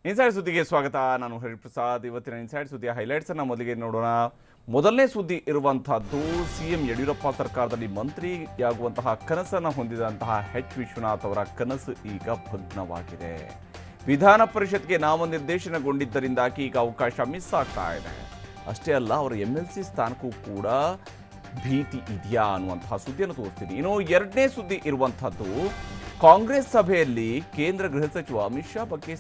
Inside ಸುದ್ದಿಗೆ ಸ್ವಾಗತ. ನಾನು ಹರಿಪ್ರಸಾದ್. ಇವತ್ತಿನ ಇನ್ಸೈಡ್ ಸುದ್ದಿಯ ಹೈಲೈಟ್ಸ್ ಅನ್ನು ಮೊದಲಿಗೆ ನೋಡೋಣ. ಮೊದಲನೇ ಸುದ್ದಿ ಇರುವಂತಹದ್ದು ಸಿಎಂ ಯಡಿಯೂರಪ್ಪ ಸರ್ಕಾರದಲ್ಲಿ ಮಂತ್ರಿಯಾಗುವಂತಹ ಕನಸನ್ನು ಹೊಂದಿದಂತಹ ವಿಶ್ವನಾಥ್ ಅವರ ಕನಸು ಈಗ ಭಗ್ನವಾಗಿದೆ. ವಿಧಾನ ಪರಿಷತ್ಗೆ ನಾಮನಿರ್ದೇಶನಗೊಂಡಿದ್ದರಿಂದಾಗಿ ಈಗ ಅವಕಾಶ ಮಿಸ್ ಆಗ್ತಾ ಇದೆ. ಅಷ್ಟೇ ಅಲ್ಲ, ಅವರ MLC ಸ್ಥಾನಕ್ಕೂ ಕೂಡ ಭೀತಿ ಇದೆಯಾ ಅನ್ನುವಂತಹ ಸುದ್ದಿಯನ್ನು ತೋರಿಸ್ತೀನಿ. ಇನ್ನು ಎರಡನೇ ಸುದ್ದಿ ಇರುವಂತಹದ್ದು ಕಾಂಗ್ರೆಸ್ ಸಭೆಯಲ್ಲಿ ಕೇಂದ್ರ ಗೃಹ ಸಚಿವ ಅಮಿತ್ ಶಾ ಬಗ್ಗೆ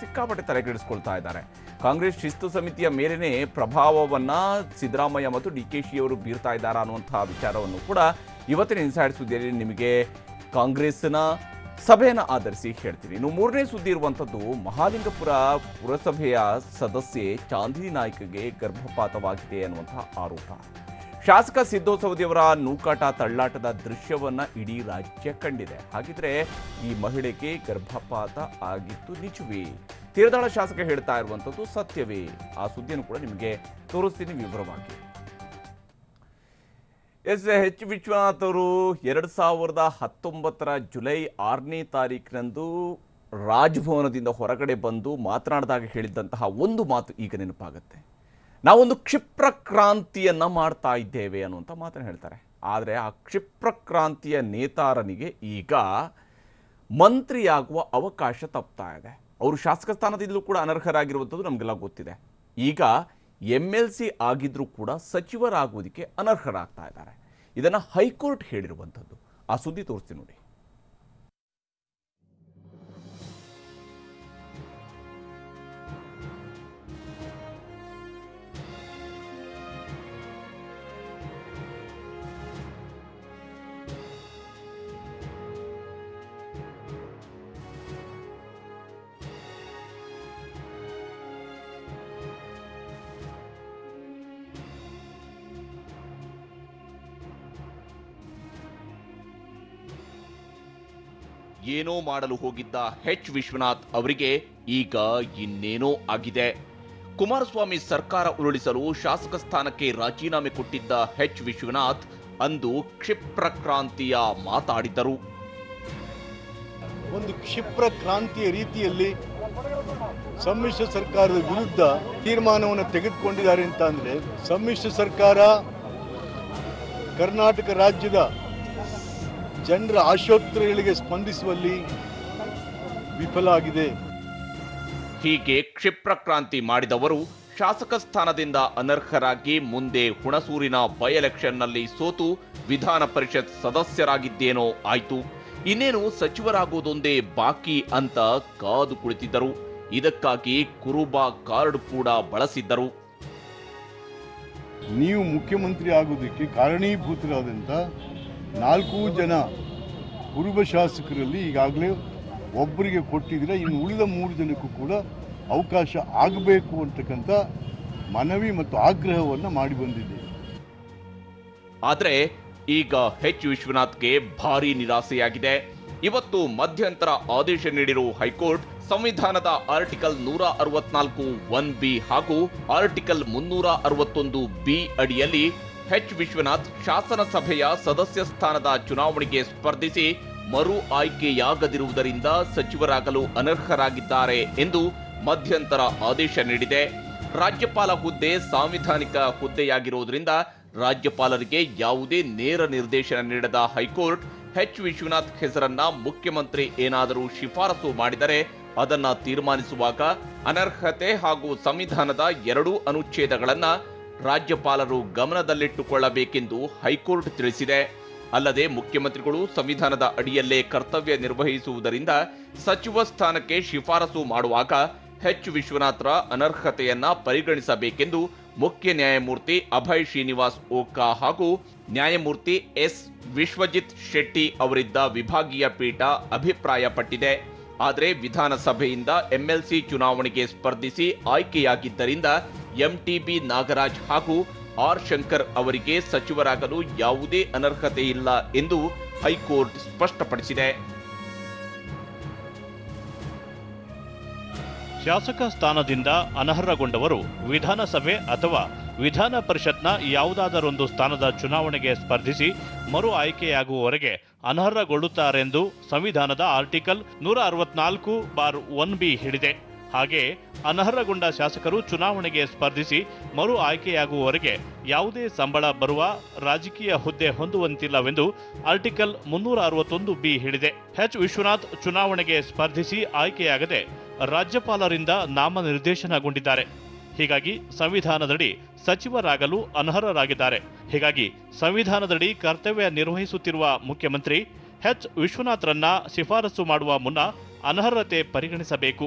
ಸಿಕ್ಕಾಪಟ್ಟೆ ತಲೆಕೆಡಿಸ್ಕೊಳ್ತಾ ಇದ್ದಾರೆ. ಕಾಂಗ್ರೆಸ್ ಶಿಸ್ತು ಸಮಿತಿಯ ಮೇಲೇನೆ ಪ್ರಭಾವವನ್ನ ಸಿದ್ದರಾಮಯ್ಯ ಮತ್ತು DKಶಿ ಅವರು ಬೀರ್ತಾ ಇದ್ದಾರೆ ಅನ್ನುವಂತಹ ವಿಚಾರವನ್ನು ಕೂಡ ಇವತ್ತಿನ ಇನ್ಸೈಡ್ ಸುದ್ದಿಯಲ್ಲಿ ನಿಮಗೆ ಕಾಂಗ್ರೆಸ್ನ ಸಭೆಯನ್ನು ಆಧರಿಸಿ ಹೇಳ್ತೀನಿ. ಇನ್ನು ಮೂರನೇ ಸುದ್ದಿ ಇರುವಂಥದ್ದು ಮಹಾಲಿಂಗಪುರ ಪುರಸಭೆಯ ಸದಸ್ಯೆ ಚಾಂದಿನಿ ನಾಯ್ಕಗೆ ಗರ್ಭಪಾತವಾಗಿದೆ ಅನ್ನುವಂತಹ ಆರೋಪ. ಶಾಸಕ ಸಿದ್ದು ಸವದಿಯವರ ನೂಕಾಟ ತಳ್ಳಾಟದ ದೃಶ್ಯವನ್ನ ಇಡೀ ರಾಜ್ಯ ಕಂಡಿದೆ. ಹಾಗಿದ್ರೆ ಈ ಮಹಿಳೆಗೆ ಗರ್ಭಪಾತ ಆಗಿತ್ತು ನಿಜವೇ? ತೀರದಾಳ ಶಾಸಕ ಹೇಳ್ತಾ ಇರುವಂಥದ್ದು ಸತ್ಯವೇ? ಆ ಸುದ್ದಿಯನ್ನು ಕೂಡ ನಿಮಗೆ ತೋರಿಸ್ತೀನಿ ವಿವರವಾಗಿ. ವಿಶ್ವನಾಥ್ ಅವರು 2019 ಜುಲೈ 6ನೇ ತಾರೀಕಿನಂದು ರಾಜಭವನದಿಂದ ಹೊರಗಡೆ ಬಂದು ಮಾತನಾಡಿದಾಗ ಹೇಳಿದ್ದಂತಹ ಒಂದು ಮಾತು ಈಗ ನೆನಪಾಗುತ್ತೆ. ನಾವೊಂದು ಕ್ಷಿಪ್ರ ಕ್ರಾಂತಿಯನ್ನ ಮಾಡ್ತಾ ಇದ್ದೇವೆ ಅನ್ನುವಂಥ ಮಾತನ್ನು ಹೇಳ್ತಾರೆ. ಆದರೆ ಆ ಕ್ಷಿಪ್ರ ಕ್ರಾಂತಿಯ ನೇತಾರನಿಗೆ ಈಗ ಮಂತ್ರಿಯಾಗುವ ಅವಕಾಶ ತಪ್ತಾ ಇದೆ. ಅವರು ಶಾಸಕ ಸ್ಥಾನದಿಂದಲೂ ಕೂಡ ಅನರ್ಹರಾಗಿರುವಂಥದ್ದು ನಮಗೆಲ್ಲ ಗೊತ್ತಿದೆ. ಈಗ MLC ಆಗಿದ್ರೂ ಕೂಡ ಸಚಿವರಾಗುವುದಕ್ಕೆ ಅನರ್ಹರಾಗ್ತಾ ಇದ್ದಾರೆ. ಇದನ್ನು ಹೈಕೋರ್ಟ್ ಹೇಳಿರುವಂಥದ್ದು. ಆ ಸುದ್ದಿ ತೋರಿಸ್ತೀನಿ ನೋಡಿ. ಏನೋ ಮಾಡಲು ಹೋಗಿದ್ದ ವಿಶ್ವನಾಥ್ ಅವರಿಗೆ ಈಗ ಇನ್ನೇನೋ ಆಗಿದೆ. ಕುಮಾರಸ್ವಾಮಿ ಸರ್ಕಾರ ಉರುಳಿಸಲು ಶಾಸಕ ಸ್ಥಾನಕ್ಕೆ ರಾಜೀನಾಮೆ ಕೊಟ್ಟಿದ್ದ ವಿಶ್ವನಾಥ್ ಅಂದು ಕ್ಷಿಪ್ರ ಕ್ರಾಂತಿಯ ಮಾತಾಡಿದರು. ಒಂದು ಕ್ಷಿಪ್ರ ಕ್ರಾಂತಿಯ ರೀತಿಯಲ್ಲಿ ಸಮ್ಮಿಶ್ರ ಸರ್ಕಾರದ ವಿರುದ್ಧ ತೀರ್ಮಾನವನ್ನು ತೆಗೆದುಕೊಂಡಿದ್ದಾರೆ ಅಂತ ಅಂದ್ರೆ, ಸಮ್ಮಿಶ್ರ ಸರ್ಕಾರ ಕರ್ನಾಟಕ ರಾಜ್ಯದ ಜನರ ಆಶೋತ್ತರಗಳಿಗೆ ಸ್ಪಂದಿಸುವಲ್ಲಿ ವಿಫಲ ಆಗಿದೆ. ಹೀಗೆ ಕ್ಷಿಪ್ರ ಕ್ರಾಂತಿ ಮಾಡಿದವರು ಶಾಸಕ ಸ್ಥಾನದಿಂದ ಅನರ್ಹರಾಗಿ ಮುಂದೆ ಹುಣಸೂರಿನ ಬೈ ಎಲೆಕ್ಷನ್ನಲ್ಲಿ ಸೋತು ವಿಧಾನ ಪರಿಷತ್ ಸದಸ್ಯರಾಗಿದ್ದೇನೋ ಆಯ್ತು, ಇನ್ನೇನು ಸಚಿವರಾಗುವುದೊಂದೇ ಬಾಕಿ ಅಂತ ಕಾದು ಕುಳಿತಿದ್ದರು. ಇದಕ್ಕಾಗಿ ಕುರುಬಾ ಕಾರ್ಡ್ ಕೂಡ ಬಳಸಿದ್ದರು. ನೀವು ಮುಖ್ಯಮಂತ್ರಿ ಆಗೋದಕ್ಕೆ ಕಾರಣೀಭೂತರಾದಂಥ 4 ಜನ ಕುರುಬ ಶಾಸಕರಲ್ಲಿ ಈಗಾಗಲೇ ಒಬ್ಬರಿಗೆ ಕೊಟ್ಟಿದ್ರೆ, ಇನ್ನು ಉಳಿದ 3 ಜನಕ್ಕೂ ಕೂಡ ಅವಕಾಶ ಆಗಬೇಕು ಅಂತಕ್ಕಂಥ ಮನವಿ ಮತ್ತು ಆಗ್ರಹವನ್ನು ಮಾಡಿ ಬಂದಿದೆ. ಆದರೆ ಈಗ ವಿಶ್ವನಾಥ್ಗೆ ಭಾರಿ ನಿರಾಸೆಯಾಗಿದೆ. ಇವತ್ತು ಮಧ್ಯಂತರ ಆದೇಶ ನೀಡಿರುವ ಹೈಕೋರ್ಟ್ ಸಂವಿಧಾನದ ಆರ್ಟಿಕಲ್ 164(1)B ಹಾಗೂ ಆರ್ಟಿಕಲ್ 361(B ಅಡಿಯಲ್ಲಿ ವಿಶ್ವನಾಥ್ ಶಾಸನಸಭೆಯ ಸದಸ್ಯ ಸ್ಥಾನದ ಚುನಾವಣೆಗೆ ಸ್ಪರ್ಧಿಸಿ ಮರು ಆಯ್ಕೆಯಾಗದಿರುವುದರಿಂದ ಸಚಿವರಾಗಲು ಅನರ್ಹರಾಗಿದ್ದಾರೆ ಎಂದು ಮಧ್ಯಂತರ ಆದೇಶ ನೀಡಿದೆ. ರಾಜ್ಯಪಾಲ ಹುದ್ದೆ ಸಾಂವಿಧಾನಿಕ ಹುದ್ದೆಯಾಗಿರುವುದರಿಂದ ರಾಜ್ಯಪಾಲರಿಗೆ ಯಾವುದೇ ನೇರ ನಿರ್ದೇಶನ ನೀಡದ ಹೈಕೋರ್ಟ್ ವಿಶ್ವನಾಥ್ ಹೆಸರನ್ನ ಮುಖ್ಯಮಂತ್ರಿ ಏನಾದರೂ ಶಿಫಾರಸು ಮಾಡಿದರೆ ಅದನ್ನ ತೀರ್ಮಾನಿಸುವಾಗ ಅನರ್ಹತೆ ಹಾಗೂ ಸಂವಿಧಾನದ 2 ಅನುಚ್ಛೇದಗಳನ್ನ ರಾಜ್ಯಪಾಲರು ಗಮನದಲ್ಲಿಟ್ಟುಕೊಳ್ಳಬೇಕೆಂದು ಹೈಕೋರ್ಟ್ ತಿಳಿಸಿದೆ. ಅಲ್ಲದೆ ಮುಖ್ಯಮಂತ್ರಿಗಳು ಸಂವಿಧಾನದ ಅಡಿಯಲ್ಲೇ ಕರ್ತವ್ಯ ನಿರ್ವಹಿಸುವುದರಿಂದ ಸಚಿವ ಸ್ಥಾನಕ್ಕೆ ಶಿಫಾರಸು ಮಾಡುವಾಗ ವಿಶ್ವನಾಥ್ರ ಅನರ್ಹತೆಯನ್ನ ಪರಿಗಣಿಸಬೇಕೆಂದು ಮುಖ್ಯ ನ್ಯಾಯಮೂರ್ತಿ ಅಭಯ್ ಶ್ರೀನಿವಾಸ್ ಓಕಾ ಹಾಗೂ ನ್ಯಾಯಮೂರ್ತಿ ಎಸ್ ವಿಶ್ವಜಿತ್ ಶೆಟ್ಟಿ ಅವರಿದ್ದ ವಿಭಾಗೀಯ ಪೀಠ ಅಭಿಪ್ರಾಯಪಟ್ಟಿದೆ. ಆದರೆ ವಿಧಾನಸಭೆಯಿಂದ MLC ಚುನಾವಣೆಗೆ ಸ್ಪರ್ಧಿಸಿ ಆಯ್ಕೆಯಾಗಿದ್ದರಿಂದ MTB ನಾಗರಾಜ್ ಹಾಗೂ ಆರ್ ಶಂಕರ್ ಅವರಿಗೆ ಸಚಿವರಾಗಲು ಯಾವುದೇ ಅನರ್ಹತೆ ಇಲ್ಲ ಎಂದು ಹೈಕೋರ್ಟ್ ಸ್ಪಷ್ಟಪಡಿಸಿದೆ. ಶಾಸಕ ಸ್ಥಾನದಿಂದ ಅನರ್ಹಗೊಂಡವರು ವಿಧಾನಸಭೆ ಅಥವಾ ವಿಧಾನ ಪರಿಷತ್ನ ಯಾವುದಾದರೊಂದು ಸ್ಥಾನದ ಚುನಾವಣೆಗೆ ಸ್ಪರ್ಧಿಸಿ ಮರು ಆಯ್ಕೆಯಾಗುವವರೆಗೆ ಅನರ್ಹಗೊಳ್ಳುತ್ತಾರೆಂದು ಸಂವಿಧಾನದ ಆರ್ಟಿಕಲ್ 164(1)B ಹೇಳಿದೆ. ಹಾಗೆ ಅನರ್ಹಗೊಂಡ ಶಾಸಕರು ಚುನಾವಣೆಗೆ ಸ್ಪರ್ಧಿಸಿ ಮರು ಆಯ್ಕೆಯಾಗುವವರೆಗೆ ಯಾವುದೇ ಸಂಬಳ ಬರುವ ರಾಜಕೀಯ ಹುದ್ದೆ ಹೊಂದುವಂತಿಲ್ಲವೆಂದು ಆರ್ಟಿಕಲ್ 361(b) ಹೇಳಿದೆ. ವಿಶ್ವನಾಥ್ ಚುನಾವಣೆಗೆ ಸ್ಪರ್ಧಿಸಿ ಆಯ್ಕೆಯಾಗದೆ ರಾಜ್ಯಪಾಲರಿಂದ ನಾಮನಿರ್ದೇಶನಗೊಂಡಿದ್ದಾರೆ. ಹೀಗಾಗಿ ಸಂವಿಧಾನದಡಿ ಸಚಿವರಾಗಲು ಅನರ್ಹರಾಗಿದ್ದಾರೆ. ಹೀಗಾಗಿ ಸಂವಿಧಾನದಡಿ ಕರ್ತವ್ಯ ನಿರ್ವಹಿಸುತ್ತಿರುವ ಮುಖ್ಯಮಂತ್ರಿ ವಿಶ್ವನಾಥ್ರನ್ನ ಶಿಫಾರಸು ಮಾಡುವ ಮುನ್ನ ಅನರ್ಹತೆ ಪರಿಗಣಿಸಬೇಕು.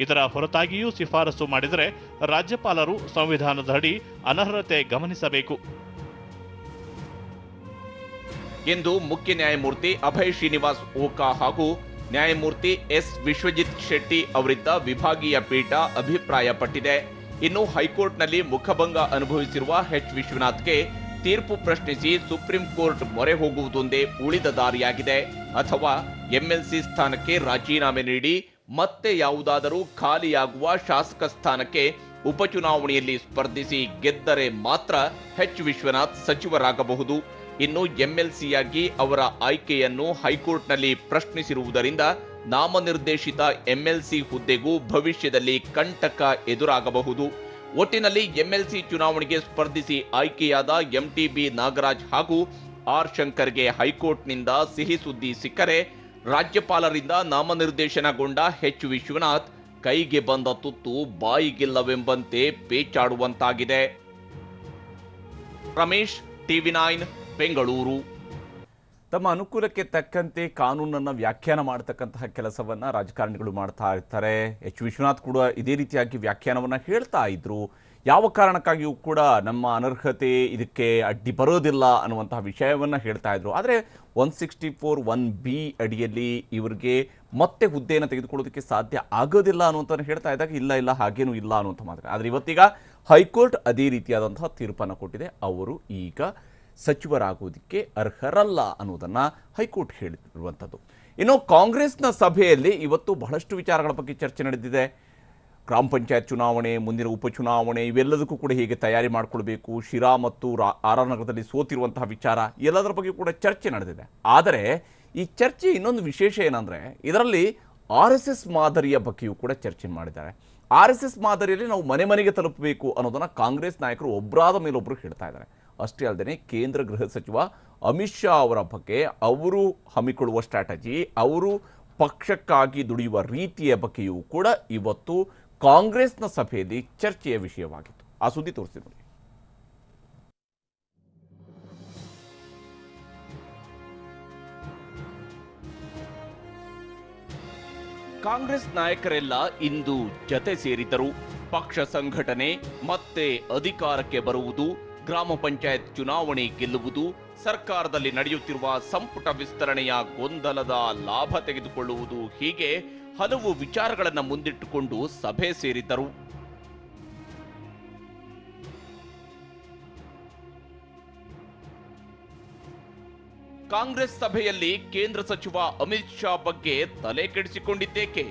ಇದರ ಹೊರತಾಗಿಯೂ ಶಿಫಾರಸು ಮಾಡಿದರೆ ರಾಜ್ಯಪಾಲರು ಸಂವಿಧಾನದಡಿ ಅನರ್ಹತೆ ಗಮನಿಸಬೇಕು ಎಂದು ಮುಖ್ಯ ನ್ಯಾಯಮೂರ್ತಿ ಅಭಯ್ ಶ್ರೀನಿವಾಸ್ ಓಕಾ ಹಾಗೂ ನ್ಯಾಯಮೂರ್ತಿ ಎಸ್ ವಿಶ್ವಜಿತ್ ಶೆಟ್ಟಿ ಅವರಿದ್ದ ವಿಭಾಗೀಯ ಪೀಠ ಅಭಿಪ್ರಾಯಪಟ್ಟಿದೆ. ಇನ್ನು ಹೈಕೋರ್ಟ್ನಲ್ಲಿ ಮುಖಭಂಗ ಅನುಭವಿಸಿರುವ ವಿಶ್ವನಾಥ್ಗೆ ತೀರ್ಪು ಪ್ರಶ್ನಿಸಿ ಸುಪ್ರೀಂ ಕೋರ್ಟ್ ಮೊರೆ ಹೋಗುವುದೊಂದೇ ಉಳಿದ ದಾರಿಯಾಗಿದೆ. ಅಥವಾ ಎಂಎಲ್ಸಿ ಸ್ಥಾನಕ್ಕೆ ರಾಜೀನಾಮೆ ನೀಡಿ ಮತ್ತೆ ಯಾವುದಾದರೂ ಖಾಲಿಯಾಗುವ ಶಾಸಕ ಸ್ಥಾನಕ್ಕೆ ಉಪಚುನಾವಣೆಯಲ್ಲಿ ಸ್ಪರ್ಧಿಸಿ ಗೆದ್ದರೆ ಮಾತ್ರ ವಿಶ್ವನಾಥ್ ಸಚಿವರಾಗಬಹುದು. ಇನ್ನು ಎಂಎಲ್ಸಿಯಾಗಿ ಅವರ ಆಯ್ಕೆಯನ್ನು ಹೈಕೋರ್ಟ್ನಲ್ಲಿ ಪ್ರಶ್ನಿಸಿರುವುದರಿಂದ ನಾಮನಿರ್ದೇಶಿತ ಎಂಎಲ್ಸಿ ಹುದ್ದೆಗೂ ಭವಿಷ್ಯದಲ್ಲಿ ಕಂಟಕ ಎದುರಾಗಬಹುದು. ಒಟ್ಟಿನಲ್ಲಿ ಎಂಎಲ್ಸಿ ಚುನಾವಣೆಗೆ ಸ್ಪರ್ಧಿಸಿ ಆಯ್ಕೆಯಾದ ಎಂಟಿಬಿ ನಾಗರಾಜ್ ಹಾಗೂ ಆರ್ ಶಂಕರ್ಗೆ ಹೈಕೋರ್ಟ್ನಿಂದ ಸಿಹಿ ಸುದ್ದಿ ಸಿಕ್ಕರೆ ರಾಜ್ಯಪಾಲರಿಂದ ನಾಮನಿರ್ದೇಶನಗೊಂಡ ವಿಶ್ವನಾಥ್ ಕೈಗೆ ಬಂದ ತುತ್ತು ಬಾಯಿಗಿಲ್ಲವೆಂಬಂತೆ ಪೇಚಾಡುವಂತಾಗಿದೆ. ರಮೇಶ್, TV9 ಬೆಂಗಳೂರು. ತಮ್ಮ ಅನುಕೂಲಕ್ಕೆ ತಕ್ಕಂತೆ ಕಾನೂನನ್ನು ವ್ಯಾಖ್ಯಾನ ಮಾಡತಕ್ಕಂತಹ ಕೆಲಸವನ್ನ ರಾಜಕಾರಣಿಗಳು ಮಾಡ್ತಾ ಇರ್ತಾರೆ. ವಿಶ್ವನಾಥ್ ಕೂಡ ಇದೇ ರೀತಿಯಾಗಿ ವ್ಯಾಖ್ಯಾನವನ್ನ ಹೇಳ್ತಾ ಇದ್ರು. ಯಾವ ಕಾರಣಕ್ಕಾಗಿಯೂ ಕೂಡ ನಮ್ಮ ಅನರ್ಹತೆ ಇದಕ್ಕೆ ಅಡ್ಡಿ ಬರೋದಿಲ್ಲ ಅನ್ನುವಂತಹ ವಿಷಯವನ್ನ ಹೇಳ್ತಾ ಇದ್ರು. ಆದರೆ 164(1)(b) ಅಡಿಯಲ್ಲಿ ಇವರಿಗೆ ಮತ್ತೆ ಹುದ್ದೆಯನ್ನು ತೆಗೆದುಕೊಳ್ಳೋದಕ್ಕೆ ಸಾಧ್ಯ ಆಗೋದಿಲ್ಲ ಅನ್ನುವಂಥ ಹೇಳ್ತಾ ಇದ್ದಾಗ ಇಲ್ಲ ಹಾಗೇನೂ ಇಲ್ಲ ಅನ್ನುವಂಥ ಮಾತ್ರ. ಆದರೆ ಇವತ್ತೀಗ ಹೈಕೋರ್ಟ್ ಅದೇ ರೀತಿಯಾದಂತಹ ತೀರ್ಪನ್ನು ಕೊಟ್ಟಿದೆ. ಅವರು ಈಗ ಸಚಿವರಾಗುವುದಕ್ಕೆ ಅರ್ಹರಲ್ಲ ಅನ್ನೋದನ್ನ ಹೈಕೋರ್ಟ್ ಹೇಳಿರುವಂಥದ್ದು. ಇನ್ನು ಕಾಂಗ್ರೆಸ್ನ ಸಭೆಯಲ್ಲಿ ಇವತ್ತು ಬಹಳಷ್ಟು ವಿಚಾರಗಳ ಬಗ್ಗೆ ಚರ್ಚೆ ನಡೆದಿದೆ. ಗ್ರಾಮ ಪಂಚಾಯತ್ ಚುನಾವಣೆ, ಮುಂದಿನ ಉಪಚುನಾವಣೆ, ಇವೆಲ್ಲದಕ್ಕೂ ಕೂಡ ಹೇಗೆ ತಯಾರಿ ಮಾಡಿಕೊಳ್ಬೇಕು, ಶಿರಾ ಮತ್ತು ಆರ್ ನಗರದಲ್ಲಿ ಸೋತಿರುವಂತಹ ವಿಚಾರ ಎಲ್ಲದರ ಬಗ್ಗೆ ಕೂಡ ಚರ್ಚೆ ನಡೆದಿದೆ. ಆದರೆ ಈ ಚರ್ಚೆ ಇನ್ನೊಂದು ವಿಶೇಷ ಏನಂದರೆ ಇದರಲ್ಲಿ RSS ಮಾದರಿಯ ಬಗ್ಗೆಯೂ ಕೂಡ ಚರ್ಚೆ ಮಾಡಿದ್ದಾರೆ. RSS ಮಾದರಿಯಲ್ಲಿ ನಾವು ಮನೆ ಮನೆಗೆ ತಲುಪಬೇಕು ಅನ್ನೋದನ್ನು ಕಾಂಗ್ರೆಸ್ ನಾಯಕರು ಒಬ್ಬರಾದ ಮೇಲೊಬ್ಬರು ಹೇಳ್ತಾ ಇದ್ದಾರೆ. ಅಷ್ಟೇ ಅಲ್ಲದೆ ಕೇಂದ್ರ ಗೃಹ ಸಚಿವ ಅಮಿತ್ ಶಾ ಅವರ ಬಗ್ಗೆ ಅವರು ಹಮ್ಮಿಕೊಳ್ಳುವ ಸ್ಟ್ರಾಟಜಿ, ಅವರು ಪಕ್ಷಕ್ಕಾಗಿ ದುಡಿಯುವ ರೀತಿಯ ಬಗ್ಗೆಯೂ ಕೂಡ ಇವತ್ತು ಕಾಂಗ್ರೆಸ್ನ ಸಭೆಯಲ್ಲಿ ಚರ್ಚೆಯ ವಿಷಯವಾಗಿತ್ತು. ಆ ಸುದ್ದಿ ತೋರಿಸ್ತೀನಿ ನೋಡಿ. ಕಾಂಗ್ರೆಸ್ ನಾಯಕರೆಲ್ಲ ಇಂದು ಜತೆ ಸೇರಿದರು. ಪಕ್ಷ ಸಂಘಟನೆ, ಮತ್ತೆ ಅಧಿಕಾರಕ್ಕೆ ಬರುವುದು, ಗ್ರಾಮ ಪಂಚಾಯತ್ ಚುನಾವಣೆ ಗೆಲ್ಲುವುದು, ಸರ್ಕಾರದಲ್ಲಿ ನಡೆಯುತ್ತಿರುವ ಸಂಪುಟ ವಿಸ್ತರಣೆಯ ಗೊಂದಲದ ಲಾಭ ತೆಗೆದುಕೊಳ್ಳುವುದು, ಹೀಗೆ ಹಲವು ವಿಚಾರಗಳನ್ನು ಮುಂದಿಟ್ಟುಕೊಂಡು ಸಭೆ ಸೇರಿದ್ದರು. ಕಾಂಗ್ರೆಸ್ ಸಭೆಯಲ್ಲಿ ಕೇಂದ್ರ ಸಚಿವ ಅಮಿತ್ ಶಾ ಬಗ್ಗೆ ತಲೆ ಕೆಡಿಸಿಕೊಂಡಿದ್ದೇಕೆ?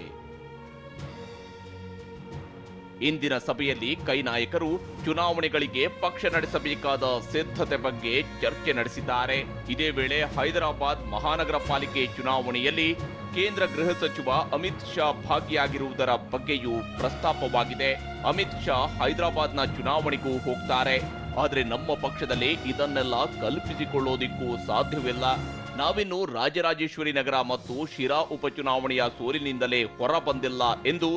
ಇಂದಿನ ಸಭೆಯಲ್ಲಿ ಕೈ ನಾಯಕರು ಚುನಾವಣೆಗಳಿಗೆ ಪಕ್ಷ ನಡೆಸಬೇಕಾದ ಸಿದ್ಧತೆ ಬಗ್ಗೆ ಚರ್ಚೆ ನಡೆಸಿದ್ದಾರೆ. ಇದೇ ವೇಳೆ ಹೈದರಾಬಾದ್ ಮಹಾನಗರ ಪಾಲಿಕೆ ಚುನಾವಣೆಯಲ್ಲಿ ಕೇಂದ್ರ ಗೃಹ ಸಚಿವ ಅಮಿತ್ ಶಾ ಭಾಗಿಯಾಗಿರುವುದರ ಬಗ್ಗೆಯೂ ಪ್ರಸ್ತಾಪವಾಗಿದೆ. ಅಮಿತ್ ಶಾ ಹೈದರಾಬಾದ್ನ ಚುನಾವಣೆಗೂ ಹೋಗ್ತಾರೆ. ಆದರೆ ನಮ್ಮ ಪಕ್ಷದಲ್ಲಿ ಇದನ್ನೆಲ್ಲ ಕಲ್ಪಿಸಿಕೊಳ್ಳೋದಿಕ್ಕೂ ಸಾಧ್ಯವಿಲ್ಲ. ನಾವಿನ್ನು ರಾಜರಾಜೇಶ್ವರಿ ನಗರ ಮತ್ತು ಶಿರಾ ಉಪಚುನಾವಣೆಯ ಸೋಲಿನಿಂದಲೇ ಹೊರ ಬಂದಿಲ್ಲ ಎಂದು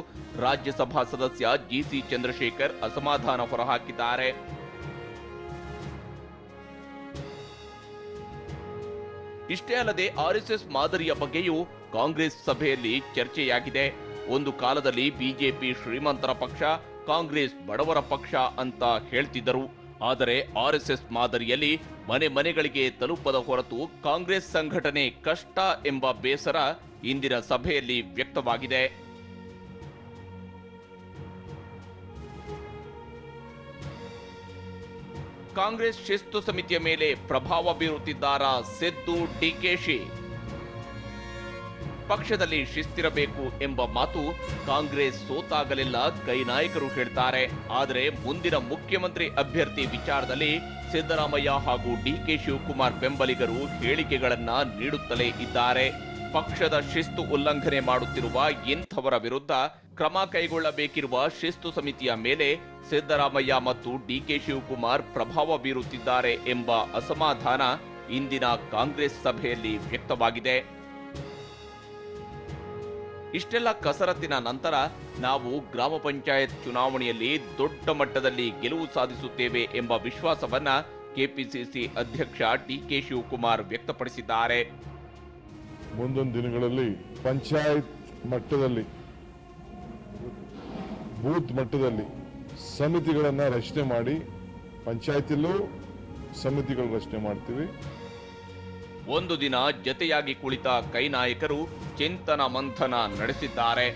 ರಾಜ್ಯಸಭಾ ಸದಸ್ಯ GC ಚಂದ್ರಶೇಖರ್ ಅಸಮಾಧಾನ ಹೊರಹಾಕಿದ್ದಾರೆ. ಇಷ್ಟೇ ಅಲ್ಲದೆ RSS ಮಾದರಿಯ ಬಗ್ಗೆಯೂ ಕಾಂಗ್ರೆಸ್ ಸಭೆಯಲ್ಲಿ ಚರ್ಚೆಯಾಗಿದೆ. ಒಂದು ಕಾಲದಲ್ಲಿ ಬಿಜೆಪಿ ಶ್ರೀಮಂತರ ಪಕ್ಷ, ಕಾಂಗ್ರೆಸ್ ಬಡವರ ಪಕ್ಷ ಅಂತ ಹೇಳ್ತಿದ್ದರು. ಆದರೆ RSS ಮಾದರಿಯಲ್ಲಿ ಮನೆ ಮನೆಗಳಿಗೆ ತಲುಪದ ಹೊರತು ಕಾಂಗ್ರೆಸ್ ಸಂಘಟನೆ ಕಷ್ಟ ಎಂಬ ಬೇಸರ ಇಂದಿನ ಸಭೆಯಲ್ಲಿ ವ್ಯಕ್ತವಾಗಿದೆ. ಕಾಂಗ್ರೆಸ್ ಶಿಸ್ತು ಸಮಿತಿಯ ಮೇಲೆ ಪ್ರಭಾವ ಬೀರುತ್ತಿದ್ದಾರಾ ಸಿದ್ದು, ಡಿಕೆಶಿ? ಪಕ್ಷದಲ್ಲಿ ಶಿಸ್ತಿರಬೇಕು ಎಂಬ ಮಾತು ಕಾಂಗ್ರೆಸ್ ಸೋತಾಗಲೆಲ್ಲ ಕೈ ನಾಯಕರು ಹೇಳ್ತಾರೆ. ಆದರೆ ಮುಂದಿನ ಮುಖ್ಯಮಂತ್ರಿ ಅಭ್ಯರ್ಥಿ ವಿಚಾರದಲ್ಲಿ ಸಿದ್ದರಾಮಯ್ಯ ಹಾಗೂ DK ಶಿವಕುಮಾರ್ ಬೆಂಬಲಿಗರು ಹೇಳಿಕೆಗಳನ್ನ ನೀಡುತ್ತಲೇ ಇದ್ದಾರೆ. ಪಕ್ಷದ ಶಿಸ್ತು ಉಲ್ಲಂಘನೆ ಮಾಡುತ್ತಿರುವ ಇಂಥವರ ವಿರುದ್ಧ ಕ್ರಮ ಕೈಗೊಳ್ಳಬೇಕಿರುವ ಶಿಸ್ತು ಸಮಿತಿಯ ಮೇಲೆ ಸಿದ್ದರಾಮಯ್ಯ ಮತ್ತು ಡಿಕೆ ಶಿವಕುಮಾರ್ ಪ್ರಭಾವ ಬೀರುತ್ತಿದ್ದಾರೆ ಎಂಬ ಅಸಮಾಧಾನ ಇಂದಿನ ಕಾಂಗ್ರೆಸ್ ಸಭೆಯಲ್ಲಿ ವ್ಯಕ್ತವಾಗಿದೆ. ಇಷ್ಟೆಲ್ಲ ಕಸರತ್ತಿನ ನಂತರ ನಾವು ಗ್ರಾಮ ಪಂಚಾಯತ್ ಚುನಾವಣೆಯಲ್ಲಿ ದೊಡ್ಡ ಮಟ್ಟದಲ್ಲಿ ಗೆಲುವು ಸಾಧಿಸುತ್ತೇವೆ ಎಂಬ ವಿಶ್ವಾಸವನ್ನ ಕೆಪಿಸಿಸಿ ಅಧ್ಯಕ್ಷ ಡಿಕೆ ಶಿವಕುಮಾರ್ ವ್ಯಕ್ತಪಡಿಸಿದ್ದಾರೆ. ಮುಂದೊಂದು ದಿನಗಳಲ್ಲಿ ಪಂಚಾಯತ್ ಮಟ್ಟದಲ್ಲಿ, ಬೂತ್ ಮಟ್ಟದಲ್ಲಿ ಸಮಿತಿಗಳನ್ನು ರಚನೆ ಮಾಡಿ, ಪಂಚಾಯತಿಯಲ್ಲೂ ಸಮಿತಿಗಳು ರಚನೆ ಮಾಡ್ತೀವಿ. ಒಂದು ದಿನ ಜತೆಯಾಗಿ ಕುಳಿತ ಕೈ ನಾಯಕರು ಚಿಂತನ ಮಂಥನ ನಡೆಸಿದ್ದಾರೆ.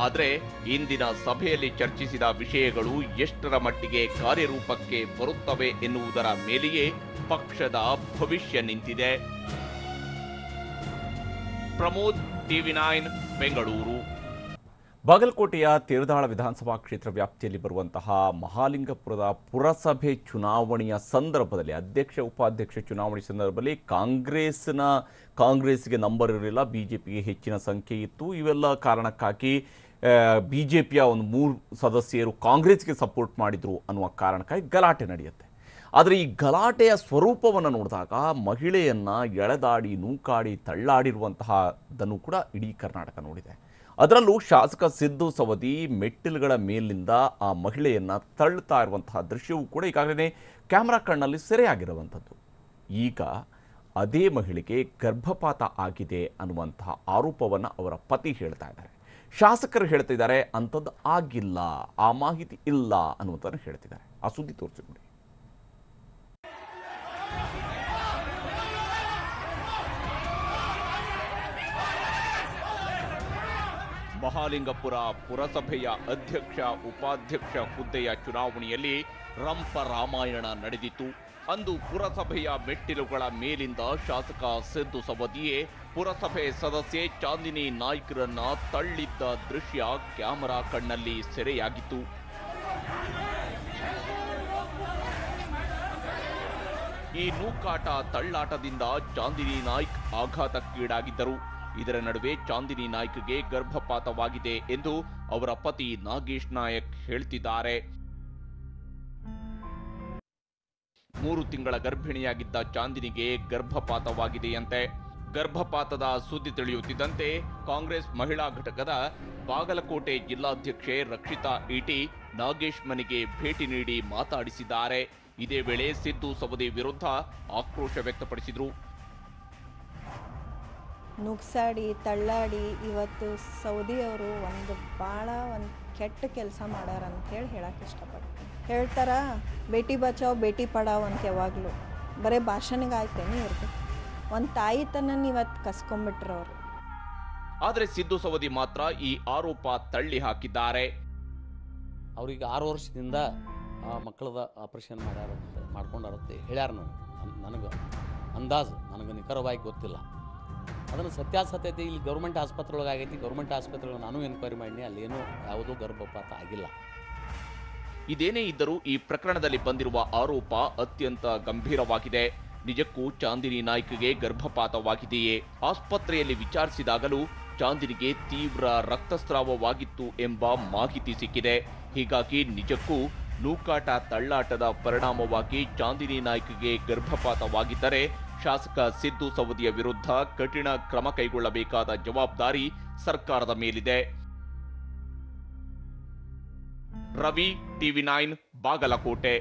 ಆದರೆ ಇಂದಿನ ಸಭೆಯಲ್ಲಿ ಚರ್ಚಿಸಿದ ವಿಷಯಗಳು ಎಷ್ಟರ ಮಟ್ಟಿಗೆ ಕಾರ್ಯರೂಪಕ್ಕೆ ಬರುತ್ತವೆ ಎನ್ನುವುದರ ಮೇಲೆಯೇ ಪಕ್ಷದ ಭವಿಷ್ಯ ನಿಂತಿದೆ. ಪ್ರಮೋದ್, TV9 ಬೆಂಗಳೂರು. ಬಾಗಲಕೋಟೆಯ ತೇರದಾಳ ವಿಧಾನಸಭಾ ಕ್ಷೇತ್ರ ವ್ಯಾಪ್ತಿಯಲ್ಲಿ ಬರುವಂತಹ ಮಹಾಲಿಂಗಪುರದ ಪುರಸಭೆ ಚುನಾವಣೆಯ ಸಂದರ್ಭದಲ್ಲಿ, ಅಧ್ಯಕ್ಷ ಉಪಾಧ್ಯಕ್ಷ ಚುನಾವಣೆ ಸಂದರ್ಭದಲ್ಲಿ ಕಾಂಗ್ರೆಸ್ಗೆ ನಂಬರ್ ಇರಲಿಲ್ಲ, ಬಿಜೆಪಿಗೆ ಹೆಚ್ಚಿನ ಸಂಖ್ಯೆ ಇತ್ತು. ಇವೆಲ್ಲ ಕಾರಣಕ್ಕಾಗಿ ಬಿಜೆಪಿಯ ಒಂದು 3 ಸದಸ್ಯರು ಕಾಂಗ್ರೆಸ್ಗೆ ಸಪೋರ್ಟ್ ಮಾಡಿದ್ರು ಅನ್ನುವ ಕಾರಣಕ್ಕಾಗಿ ಗಲಾಟೆ ನಡೆಯುತ್ತೆ. ಆದರೆ ಈ ಗಲಾಟೆಯ ಸ್ವರೂಪವನ್ನು ನೋಡಿದಾಗ ಮಹಿಳೆಯನ್ನು ಎಳೆದಾಡಿ, ನೂಕಾಡಿ, ತಳ್ಳಾಡಿರುವಂತಹದನ್ನು ಕೂಡ ಇಡೀ ಕರ್ನಾಟಕ ನೋಡಿದೆ. ಅದರಲ್ಲೂ ಶಾಸಕ ಸಿದ್ದು ಸವದಿ ಮೆಟ್ಟಿಲುಗಳ ಮೇಲಿಂದ ಆ ಮಹಿಳೆಯನ್ನು ತಳ್ಳುತ್ತಾ ಇರುವಂತಹ ದೃಶ್ಯವೂ ಕೂಡ ಈಗಾಗಲೇ ಕ್ಯಾಮ್ರಾ ಕಣ್ಣಲ್ಲಿ ಸೆರೆಯಾಗಿರುವಂಥದ್ದು. ಈಗ ಅದೇ ಮಹಿಳೆಗೆ ಗರ್ಭಪಾತ ಆಗಿದೆ ಅನ್ನುವಂತಹ ಆರೋಪವನ್ನು ಅವರ ಪತಿ ಹೇಳ್ತಾ ಇದ್ದಾರೆ. ಶಾಸಕರು ಹೇಳ್ತಿದ್ದಾರೆ ಅಂಥದ್ದು ಆಗಿಲ್ಲ, ಆ ಮಾಹಿತಿ ಇಲ್ಲ ಅನ್ನುವಂಥದ್ದು ಹೇಳ್ತಿದ್ದಾರೆ. ಆ ಸುದ್ದಿ ತೋರಿಸಿಕೊಡಿ. ಮಹಾಲಿಂಗಪುರ ಪುರಸಭೆಯ ಅಧ್ಯಕ್ಷ ಉಪಾಧ್ಯಕ್ಷ ಹುದ್ದೆಯ ಚುನಾವಣೆಯಲ್ಲಿ ರಂಪ ರಾಮಾಯಣ ನಡೆದಿತ್ತು. ಅಂದು ಪುರಸಭೆಯ ಮೆಟ್ಟಿಲುಗಳ ಮೇಲಿಂದ ಶಾಸಕ ಸಿದ್ದು ಸವದಿಯೇ ಪುರಸಭೆ ಸದಸ್ಯೆ ಚಾಂದಿನಿ ನಾಯ್ಕರನ್ನ ತಳ್ಳಿದ್ದ ದೃಶ್ಯ ಕ್ಯಾಮೆರಾ ಕಣ್ಣಲ್ಲಿ ಸೆರೆಯಾಗಿತ್ತು. ಈ ನೂಕಾಟ ತಳ್ಳಾಟದಿಂದ ಚಾಂದಿನಿ ನಾಯ್ಕ್ ಆಘಾತಕ್ಕೀಡಾಗಿದ್ದರು. ಇದರ ನಡುವೆ ಚಾಂದಿನಿ ನಾಯ್ಕ್ಗೆ ಗರ್ಭಪಾತವಾಗಿದೆ ಎಂದು ಅವರ ಪತಿ ನಾಗೇಶ್ ನಾಯಕ್ ಹೇಳ್ತಿದ್ದಾರೆ. 3 ತಿಂಗಳ ಗರ್ಭಿಣಿಯಾಗಿದ್ದ ಚಾಂದಿನಿಗೆ ಗರ್ಭಪಾತವಾಗಿದೆಯಂತೆ. ಗರ್ಭಪಾತದ ಸುದ್ದಿ ತಿಳಿಯುತ್ತಿದ್ದಂತೆ ಕಾಂಗ್ರೆಸ್ ಮಹಿಳಾ ಘಟಕದ ಬಾಗಲಕೋಟೆ ಜಿಲ್ಲಾಧ್ಯಕ್ಷೆ ರಕ್ಷಿತಾ ಈಟಿ ನಾಗೇಶ್ ಮನೆಗೆ ಭೇಟಿ ನೀಡಿ ಮಾತಾಡಿಸಿದ್ದಾರೆ. ಇದೇ ವೇಳೆ ಸಿದ್ದು ಸವದಿ ವಿರುದ್ಧ ಆಕ್ರೋಶ ವ್ಯಕ್ತಪಡಿಸಿದರು. ನುಗ್ಸಾಡಿ ತಳ್ಳಾಡಿ ಇವತ್ತು ಸೌದಿಯವರು ಭಾಳ ಕೆಟ್ಟ ಕೆಲಸ ಮಾಡ್ಯಾರ ಅಂತೇಳಿ ಹೇಳಕ್ಕೆ ಇಷ್ಟಪಡ್ತೀನಿ. ಹೇಳ್ತಾರ ಬೇಟಿ ಬಚಾವ್ ಬೇಟಿ ಪಡಾವ್ ಅಂತ ಯಾವಾಗಲೂ ಬರೀ ಭಾಷಣೆಗೆ ಆಯ್ತೇನೆ ಇವ್ರದ್ದು. ಒಂದು ತಾಯಿತನ ಇವತ್ತು ಕಸ್ಕೊಂಡ್ಬಿಟ್ರು ಅವರು. ಆದರೆ ಸಿದ್ದು ಸವದಿ ಮಾತ್ರ ಈ ಆರೋಪ ತಳ್ಳಿ ಹಾಕಿದ್ದಾರೆ. ಅವ್ರಿಗೆ 6 ವರ್ಷದಿಂದ ಮಕ್ಕಳದ ಆಪರೇಷನ್ ಮಾಡ್ಕೊಂಡಾರತ್ತೆ ಹೇಳ್ಯಾರ. ನನಗೆ ಅಂದಾಜು, ನನಗೆ ನಿಖರವಾಗಿ ಗೊತ್ತಿಲ್ಲ. ಅದನ್ನು ಸತ್ಯಾಸತ್ಯತೆ ಇಲ್ಲಿ ಗೌರ್ಮೆಂಟ್ ಆಸ್ಪತ್ರೆಯೊಳಗೆ ಆಗೈತಿ. ಗೌರ್ಮೆಂಟ್ ಆಸ್ಪತ್ರೆಯೊಳಗೆ ನಾನು ಎನ್ಕ್ವೈರಿ ಮಾಡಿ ಅಲ್ಲೇನೂ ಯಾವುದೂ ಗರ್ಭಪಾತ ಆಗಿಲ್ಲ. ಇದೇನೇ ಇದ್ದರೂ ಈ ಪ್ರಕರಣದಲ್ಲಿ ಬಂದಿರುವ ಆರೋಪ ಅತ್ಯಂತ ಗಂಭೀರವಾಗಿದೆ. ನಿಜಕ್ಕೂ ಚಾಂದಿನಿ ನಾಯ್ಕ್ಗೆ ಗರ್ಭಪಾತವಾಗಿದೆಯೇ? ಆಸ್ಪತ್ರೆಯಲ್ಲಿ ವಿಚಾರಿಸಿದಾಗಲೂ ಚಾಂದಿನಿಗೆ ತೀವ್ರ ರಕ್ತಸ್ರಾವವಾಗಿತ್ತು ಎಂಬ ಮಾಹಿತಿ ಸಿಕ್ಕಿದೆ. ಹೀಗಾಗಿ ನಿಜಕ್ಕೂ ನೂಕಾಟ ತಳ್ಳಾಟದ ಪರಿಣಾಮವಾಗಿ ಚಾಂದಿನಿ ನಾಯ್ಕ್ಗೆ ಗರ್ಭಪಾತವಾಗಿದ್ದರೆ ಶಾಸಕ ಸಿದ್ದು ಸವದಿಯ ವಿರುದ್ಧ ಕಠಿಣ ಕ್ರಮ ಕೈಗೊಳ್ಳಬೇಕಾದ ಜವಾಬ್ದಾರಿ ಸರ್ಕಾರದ ಮೇಲಿದೆ. ರವಿ, TV9 ಬಾಗಲಕೋಟೆ.